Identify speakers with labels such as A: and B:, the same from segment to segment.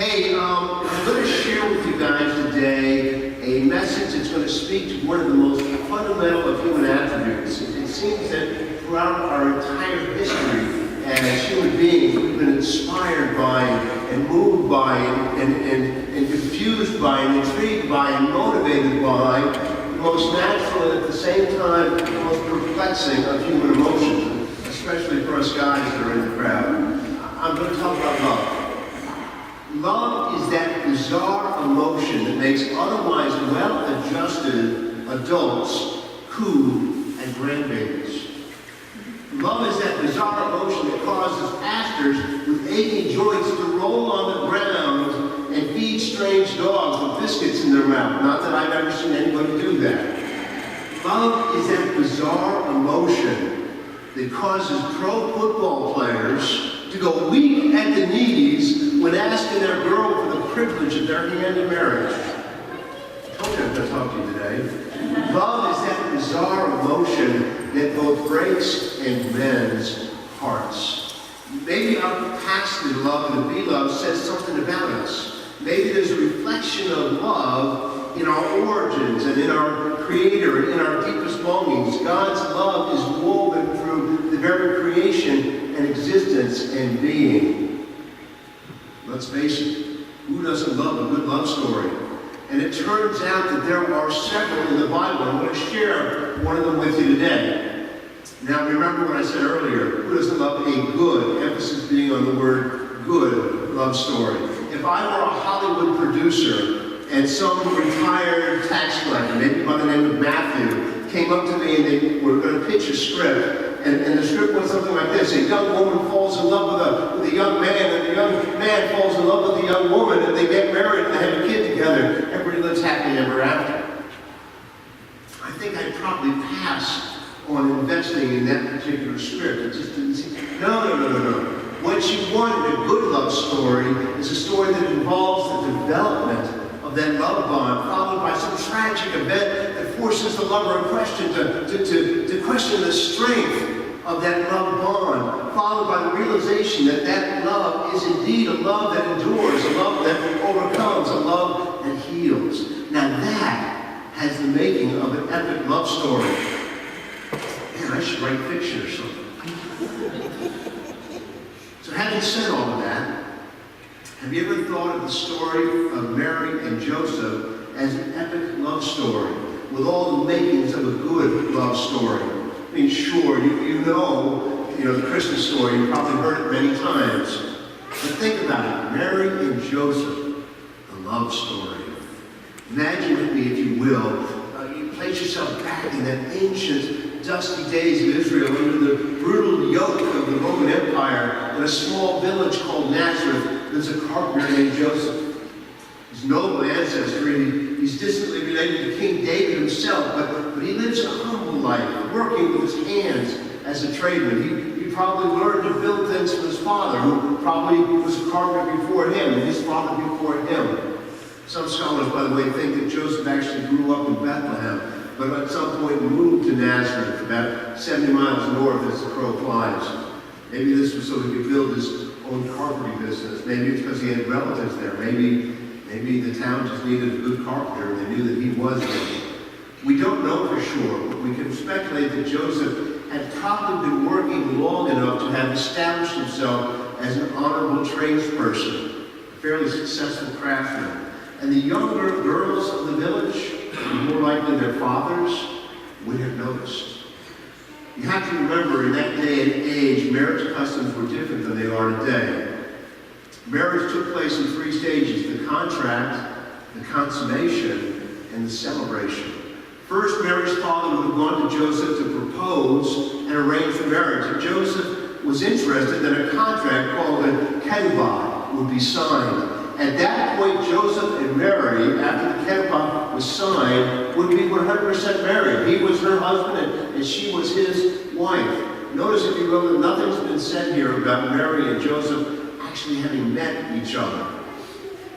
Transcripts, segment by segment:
A: Hey, I'm going to share with you guys today a message that's going to speak to one of the most fundamental of human attributes. It seems that throughout our entire history as human beings, we've been inspired by and moved by and confused by and intrigued by and motivated by the most natural and at the same time the most perplexing of human emotions, especially for us guys that are in the crowd. I'm going to talk about love. Love is that bizarre emotion that makes otherwise well-adjusted adults cool and grandbabies. Love is that bizarre emotion that causes pastors with aching joints to roll on the ground and feed strange dogs with biscuits in their mouth. Not that I've ever seen anybody do that. Love is that bizarre emotion that causes pro football players to go weak at the knees when asking their girl for the privilege of their hand in marriage. I told you I'm going to talk to you today. Love is that bizarre emotion that both breaks and mends hearts. Maybe our capacity to love and to be loved says something about us. Maybe there's a reflection of love in our origins and in our Creator and in our deepest longings. God's love is woven through the very creation and existence and being. Let's face it, who doesn't love a good love story? And it turns out that there are several in the Bible. I'm going to share one of them with you today. Now remember what I said earlier, who doesn't love a good, emphasis being on the word good, love story. If I were a Hollywood producer and some retired tax collector, maybe by the name of Matthew, came up to me and they were going to pitch a script, and the script was something like this: a young woman falls in love with a young man, and the young man falls in love with the young woman, and they get married and they have a kid together. Everybody lives happily ever after. I think I'd probably pass on investing in that particular script. It just didn't seem... No. What you want in a good love story is a story that involves the development of that love bond, followed by some tragic event that forces the lover in question to question the strength of that love bond, followed by the realization that that love is indeed a love that endures, a love that overcomes, a love that heals. Now that has the making of an epic love story. Man, I should write fiction or something. So having said all of that, have you ever thought of the story of Mary and Joseph as an epic love story with all the makings of a good love story? I mean, sure, you know the Christmas story. You've probably heard it many times. But think about it. Mary and Joseph, the love story. Imagine with me, if you will, you place yourself back in that ancient, dusty days of Israel under the brutal yoke of the Roman Empire in a small village called Nazareth. There's a carpenter named Joseph. His noble ancestry, he's distantly related to King David himself, but he lives a humble life, working with his hands as a tradesman. He probably learned to build things from his father, who probably was a carpenter before him, and his father before him. Some scholars, by the way, think that Joseph actually grew up in Bethlehem, but at some point moved to Nazareth, about 70 miles north as the crow flies. Maybe this was so he could build his own carpentry business. Maybe it's because he had relatives there. Maybe the town just needed a good carpenter and they knew that he was there. We don't know for sure, but we can speculate that Joseph had probably been working long enough to have established himself as an honorable tradesperson, a fairly successful craftsman. And the younger girls of the village, more likely their fathers, would have noticed. You have to remember, in that day and age, marriage customs were different than they are today. Marriage took place in 3 stages: the contract, the consummation, and the celebration. First, Mary's father would have gone to Joseph to propose and arrange the marriage. If Joseph was interested, then a contract called a ketubah would be signed. At that point, Joseph and Mary, after the ketubah was signed, would be 100% married. He was her husband and she was his wife. Notice, if you will, that nothing's been said here about Mary and Joseph actually having met each other.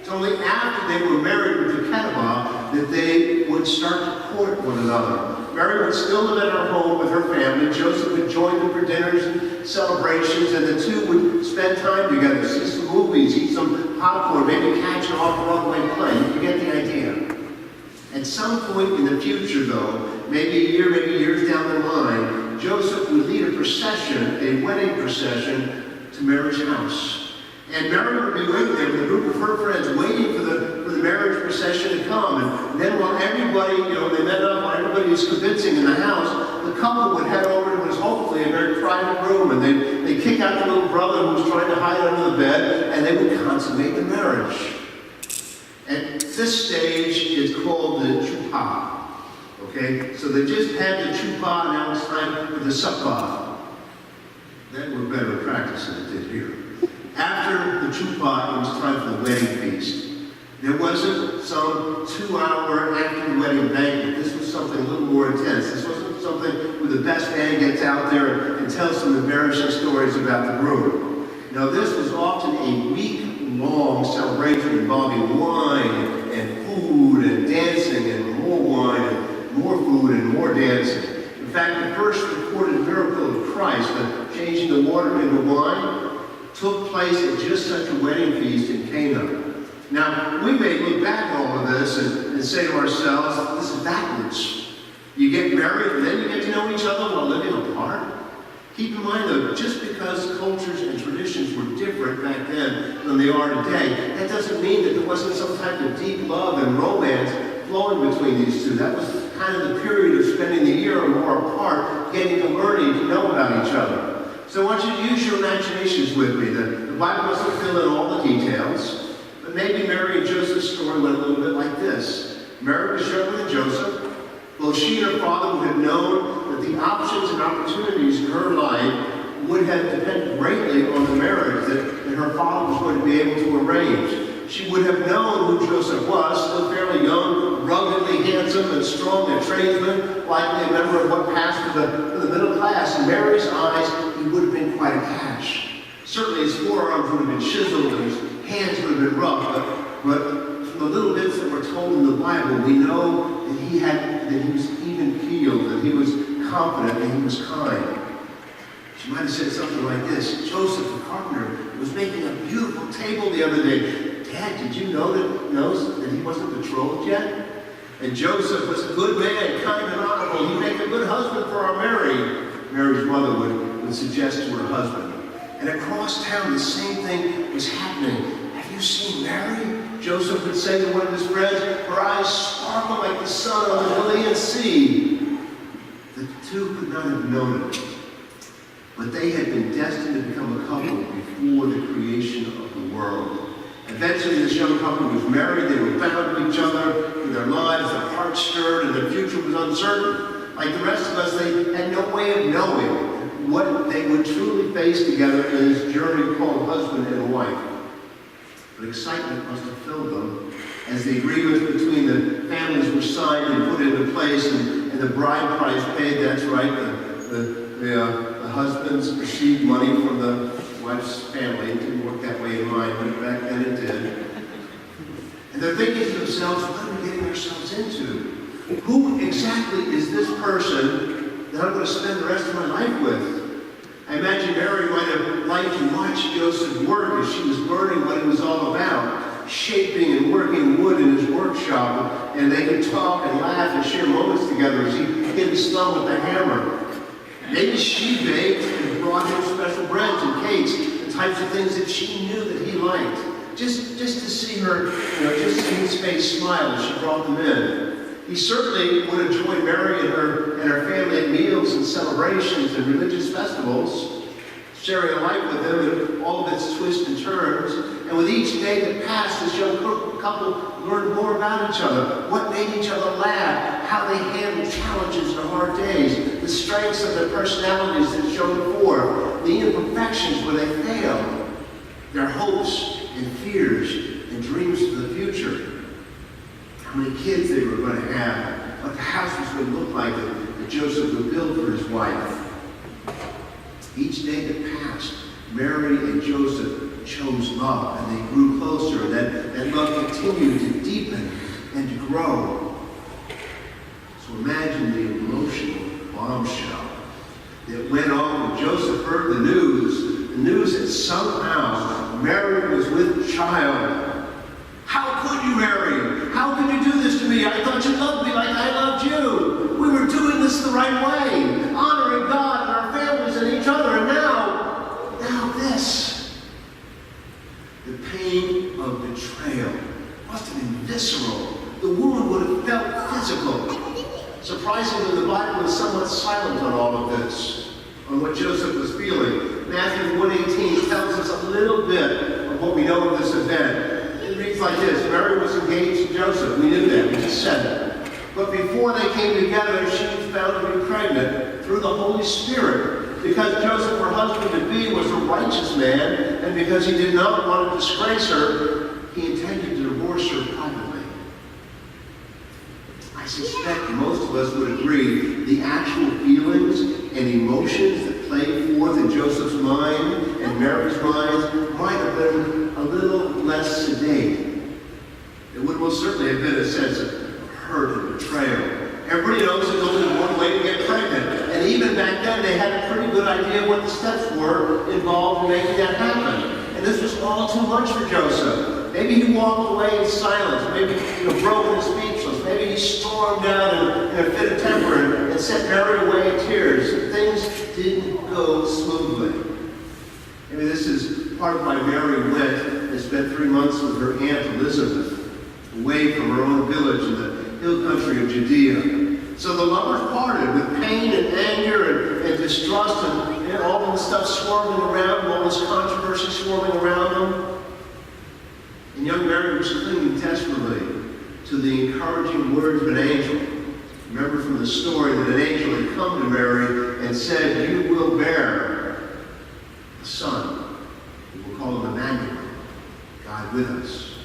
A: It's only after they were married with the ketubah that they would start to court one another. Mary would still live at her home with her family. Joseph would join them for dinners and celebrations, and the two would spend time together, see some movies, eat some popcorn, maybe At some point in the future, though, maybe a year, maybe years down the line, Joseph would lead a procession, a wedding procession, to Mary's house. And Mary would be waiting there with a group of her friends, waiting for the marriage procession to come. And then while everybody, they met up, while everybody was convincing in the house, the couple would head over to what is hopefully a very private room, and they'd kick out the little brother who was trying to hide under the bed, and they would consummate the marriage. And this stage is called the chuppah. Okay? So they just had the chuppah, now it's time for the sukkah. That were better practice than it did here. After the chuppah, it was time for the wedding feast. There wasn't some 2-hour after the wedding banquet. This was something a little more intense. This wasn't something where the best man gets out there and tells some embarrassing stories about the groom. No, this was often a week-long celebration involving wine and food and dancing and more wine and more food and more dancing. In fact, the first recorded miracle of Christ, the changing the water into wine, took place at just such a wedding feast in Cana. Now, we may look back at all of this and say to ourselves, this is backwards. You get married and then you get to know each other while living apart. Keep in mind, though, just because cultures and traditions were different back then than they are today, that doesn't mean that there wasn't some type of deep love and romance flowing between these two. That was kind of the period of spending the year or more apart, getting to learning to know about each other. So I want you to use your imaginations with me. The Bible doesn't fill in all the details. But maybe Mary and Joseph's story went a little bit like this. Mary was younger than Joseph. Well, she and her father would have known that the options and opportunities in her life would have depended greatly on the marriage that her father was going to be able to arrange. She would have known who Joseph was, still fairly young, ruggedly handsome and strong, a tradesman, likely a member of what passed for the middle class. In Mary's eyes, he would have been quite a catch. Certainly his forearms would have been chiseled and his hands would have been rough, but from the little bits that were told in the Bible, we know that he was even-keeled, that he was confident, and he was kind. She might have said something like this: Joseph, the carpenter, was making a beautiful table the other day. Dad, did you know that he wasn't betrothed yet? And Joseph was a good man, kind and honorable. He'd make a good husband for our Mary. Mary's mother would suggest to her husband. And across town, the same thing was happening. Have you seen Mary? Joseph would say to one of his friends, her eyes sparkle like the sun on the Galilean Sea. The two could not have known it, but they had been destined to become a couple before the creation of the world. Eventually, this young couple was married. They were bound to each other for their lives. Their hearts stirred, and their future was uncertain. Like the rest of us, they had no way of knowing what they would truly face together in this journey called husband and wife. But excitement must have filled them as the agreements between the families were signed and put into place, and the bride price paid. That's right, the husbands received money from the wife's family. It didn't work that way in mine, but back then it did. And they're thinking to themselves, what are we getting ourselves into? Who exactly is this person that I'm going to spend the rest of my life with? I imagine Mary might have liked to watch Joseph work as she was learning what it was all about, shaping and working wood in his workshop, and they could talk and laugh and share moments together as he hit his thumb with the hammer. Maybe she baked and brought him special breads and cakes, the types of things that she knew that he liked. Just to see her, just to see his face smile as she brought them in. He certainly would have joined Mary and her family at meals and celebrations and religious festivals, sharing a life with them and all of its twists and turns. And with each day that passed, this young couple learned more about each other, what made each other laugh, how they handled challenges and hard days, the strengths of their personalities that showed forth, the imperfections where they failed, their hopes and fears and dreams for the future. How many kids they were going to have, what the house was going to look like that Joseph would build for his wife. Each day that passed, Mary and Joseph chose love, and they grew closer, and that love continued to deepen and to grow. So imagine the emotional bombshell that went on when Joseph heard the news that somehow Mary was with child. How could you, Mary? How could you do this to me? I thought you loved of betrayal. Must have been visceral. The woman would have felt physical. Surprisingly, the Bible is somewhat silent on all of this, on what Joseph was feeling. Matthew 1:18 tells us a little bit of what we know of this event. It reads like this: Mary was engaged to Joseph. We knew that. We just said it. But before they came together, she was found to be pregnant through the Holy Spirit. Because Joseph, her husband-to-be, was a righteous man, and because he did not want to disgrace her, he intended to divorce her privately. I suspect most of us would agree the actual feelings and emotions that played forth in Joseph's mind and Mary's minds might have been a little less sedate. It would most certainly have been a sense of hurt and betrayal. Everybody knows there's only one way to get pregnant. And even back then, they had a pretty good idea what the steps were involved in making that happen. And this was all too much for Joseph. Maybe he walked away in silence. Maybe he broken and speechless. Maybe he stormed out in a fit of temper and sent Mary away in tears. Things didn't go smoothly. Maybe this is part of why Mary went and spent 3 months with her aunt Elizabeth, away from her own village in the hill country of Judea. So the lovers parted with pain and anger and distrust and all of the stuff swirling around them, all this controversy swirling around them. And young Mary was clinging desperately to the encouraging words of an angel. Remember from the story that an angel had come to Mary and said, "You will bear a son. We will call him Emmanuel, God with us."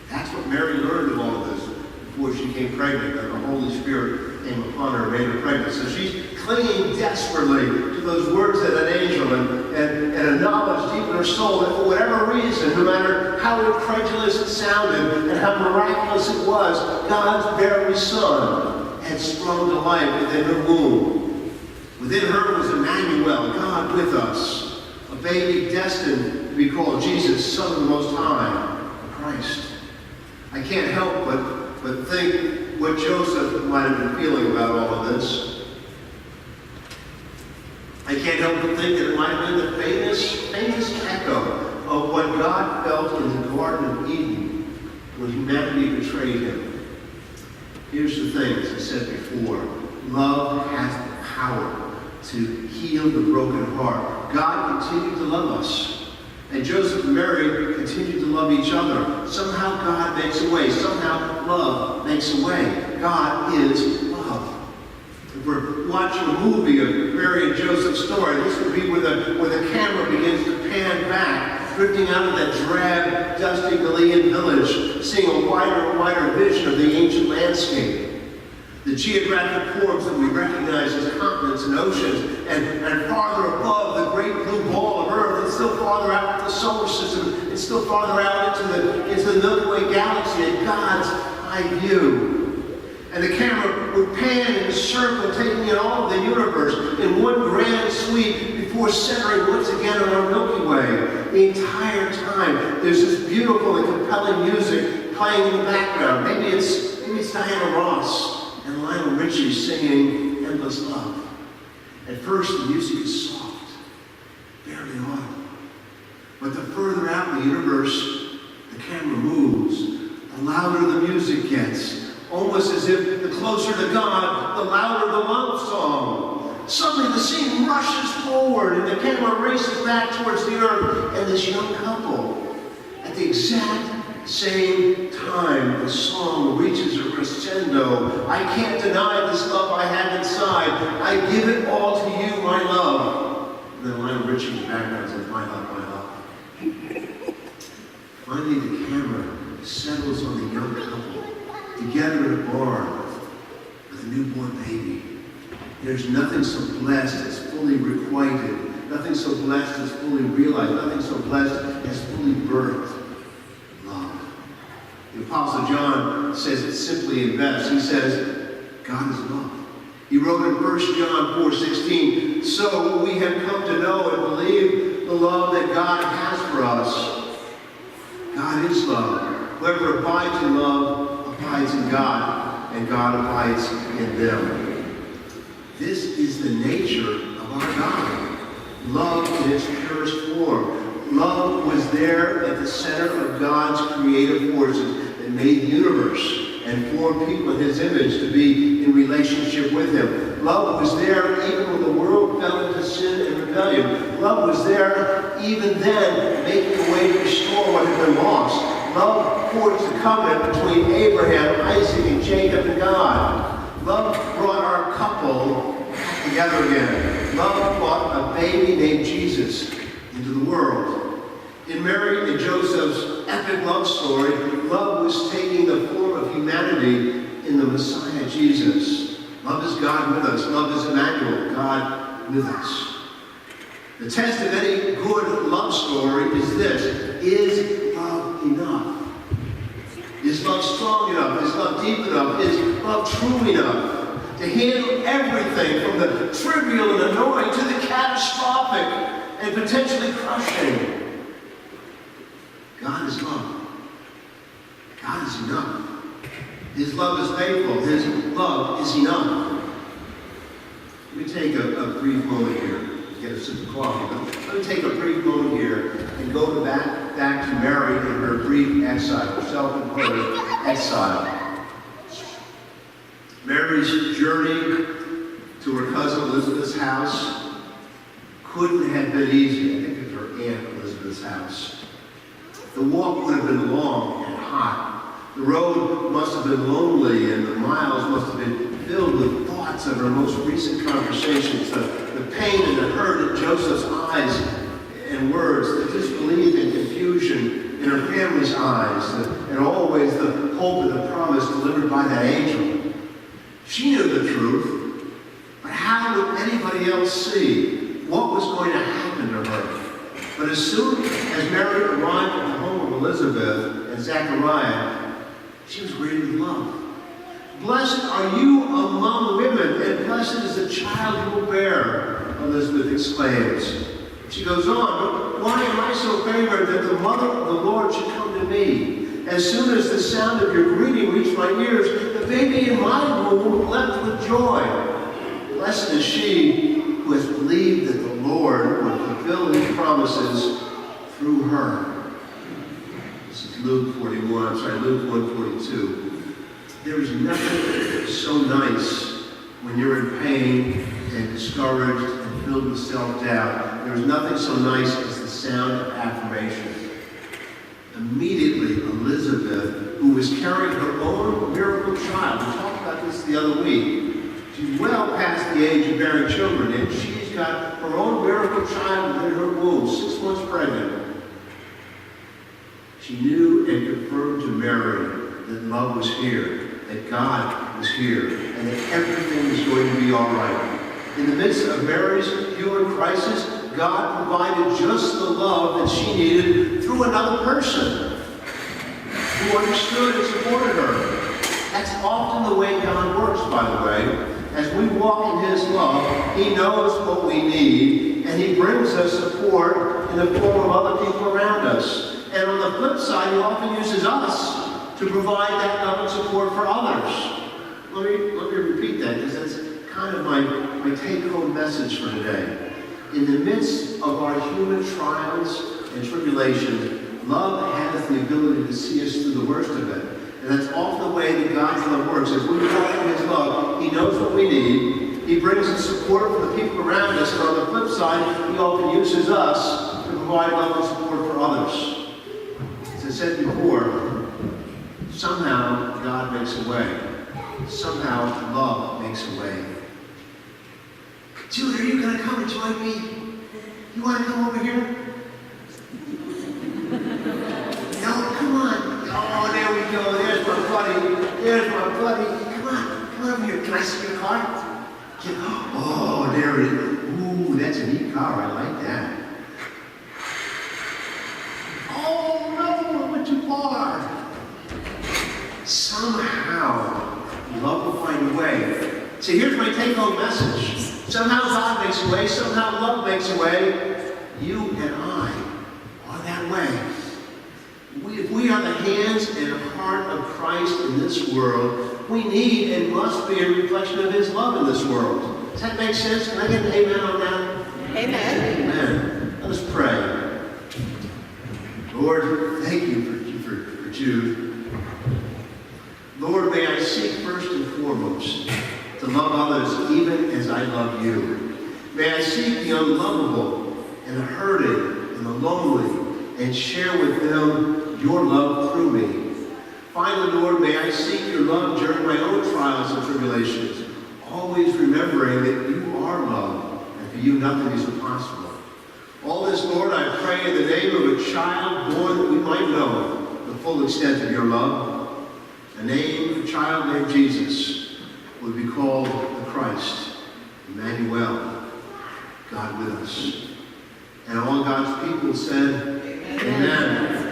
A: That's what Mary learned of all of this before she became pregnant, that the Holy Spirit came upon her and made her pregnant. So she's clinging desperately to those words of an angel and a knowledge deep in her soul that for whatever reason, no matter how incredulous it sounded and how miraculous it was, God's very Son had sprung to life within her womb. Within her was Emmanuel, God with us, a baby destined to be called Jesus, Son of the Most High, Christ. I can't help but think what Joseph might have been feeling about all of this. I can't help but think that it might have been the famous echo of what God felt in the Garden of Eden when humanity betrayed him. Here's the thing, as I said before, love has the power to heal the broken heart. God continued to love us. And Joseph and Mary continued to love each other. Somehow God makes a way. Somehow love makes a way. God is love. If we're watching a movie of Mary and Joseph's story, this would be where the camera begins to pan back, drifting out of that drab, dusty Galilean village, seeing a wider and wider vision of the ancient landscape. The geographic forms that we recognize as continents and oceans, and farther above the great blue ball of Earth, and still farther out into the solar system, and still farther out into the Milky Way galaxy, at God's high view. And the camera would pan in a circle, taking in all of the universe in one grand sweep before centering once again on our Milky Way. The entire time, there's this beautiful and compelling music playing in the background. Maybe it's Diana Ross and Lionel Richie singing Endless Love. At first, the music is soft, barely audible. But the further out in the universe the camera moves, the louder the music gets. Almost as if the closer to God, the louder the love song. Suddenly the scene rushes forward and the camera races back towards the earth and this young couple. At the exact same time, the song reaches a crescendo. I can't deny this love I have inside. I give it all to you, my love. And then Lionel Richie in the background says, my love, my love. Finally, the camera settles on the young couple, together in a barn with a newborn baby. There's nothing so blessed as fully requited, nothing so blessed as fully realized, nothing so blessed as fully birthed. The Apostle John says it simply and best. He says, God is love. He wrote in 1 John 4:16, so we have come to know and believe the love that God has for us. God is love. Whoever abides in love abides in God, and God abides in them. This is the nature of our God. Love in its purest form. Love was there at the center of God's creative forces that made the universe and formed people in his image to be in relationship with him. Love was there even when the world fell into sin and rebellion. Love was there even then, making a way to restore what had been lost. Love forged the covenant between Abraham, Isaac, and Jacob and God. Love brought our couple together again. Love brought a baby named Jesus into the world. In Mary and Joseph's epic love story, love was taking the form of humanity in the Messiah Jesus. Love is God with us. Love is Emmanuel, God with us. The test of any good love story is this: is love enough? Is love strong enough? Is love deep enough? Is love true enough to handle everything from the trivial and annoying to the catastrophic and potentially crushing? God is love. God is enough. His love is faithful. His love is enough. Let me take a brief moment here. Get a sip of coffee. Let me take a brief moment here and go back to Mary and her brief exile, self-imposed exile. Mary's journey to her cousin Elizabeth's house couldn't have been easy. I think it was her Aunt Elizabeth's house. The walk would have been long and hot. The road must have been lonely, and the miles must have been filled with thoughts of her most recent conversations, the pain and the hurt in Joseph's eyes and words, the disbelief and confusion in her family's eyes, and always the hope and the promise delivered by that angel. She knew the truth, but how would anybody else see what was going to happen to her? But as soon as Mary arrived at the home of Elizabeth and Zechariah, she was greeted with love. Blessed are you among women, and blessed is the child you will bear, Elizabeth exclaims. She goes on, but why am I so favored that the mother of the Lord should come to me? As soon as the sound of your greeting reached my ears, the baby in my womb leapt with joy. Blessed is she who has believed that the Lord would fulfill his promises through her. This is Luke 1:42. There is nothing so nice when you're in pain and discouraged and filled with self-doubt. There is nothing so nice as the sound of affirmation. Immediately, Elizabeth, who was carrying her own miracle child, we talked about this the other week, she's well past the age of bearing children, and she's got her own miracle child within her womb, 6 months pregnant. She knew and confirmed to Mary that love was here, that God was here, and that everything was going to be all right. In the midst of Mary's human crisis, God provided just the love that she needed through another person who understood and supported her. That's often the way God works, by the way. As we walk in his love, he knows what we need, and he brings us support in the form of other people around us. And on the flip side, he often uses us to provide that love and support for others. Let me repeat that, because that's kind of my take-home message for today. In the midst of our human trials and tribulations, love has the ability to see us through the worst of it. And that's often the way that God's love works. As we walk in his love, he knows what we need. He brings us support for the people around us. And on the flip side, he often uses us to provide love and support for others. As I said before, somehow God makes a way. Somehow love makes a way. Jude, are you going to come and join me? You want to come over here? No, come on. Oh, there we go. There's my buddy. There's my buddy. Come on over here. Can I see your car? Oh, there it is. Ooh, that's a neat car. I like that. Oh, no, I went too far. Somehow, love will find a way. So here's my take-home message. Somehow God makes a way. Somehow love makes a way. You and I are that way. If we are the hands and heart of Christ in this world, we need and must be a reflection of his love in this world. Does that make sense? Can I get an amen on that?
B: Amen.
A: Amen. Let us pray. Lord, thank you for Jude. Lord, may I seek first and foremost to love others even as I love you. May I seek the unlovable and the hurting and the lonely and share with them your love through me. Finally, Lord, may I seek your love during my own trials and tribulations, always remembering that you are love, and for you nothing is impossible. All this, Lord, I pray in the name of a child born that we might know the full extent of your love. The name of a child named Jesus would be called the Christ, Emmanuel, God with us. And all God's people said, Amen.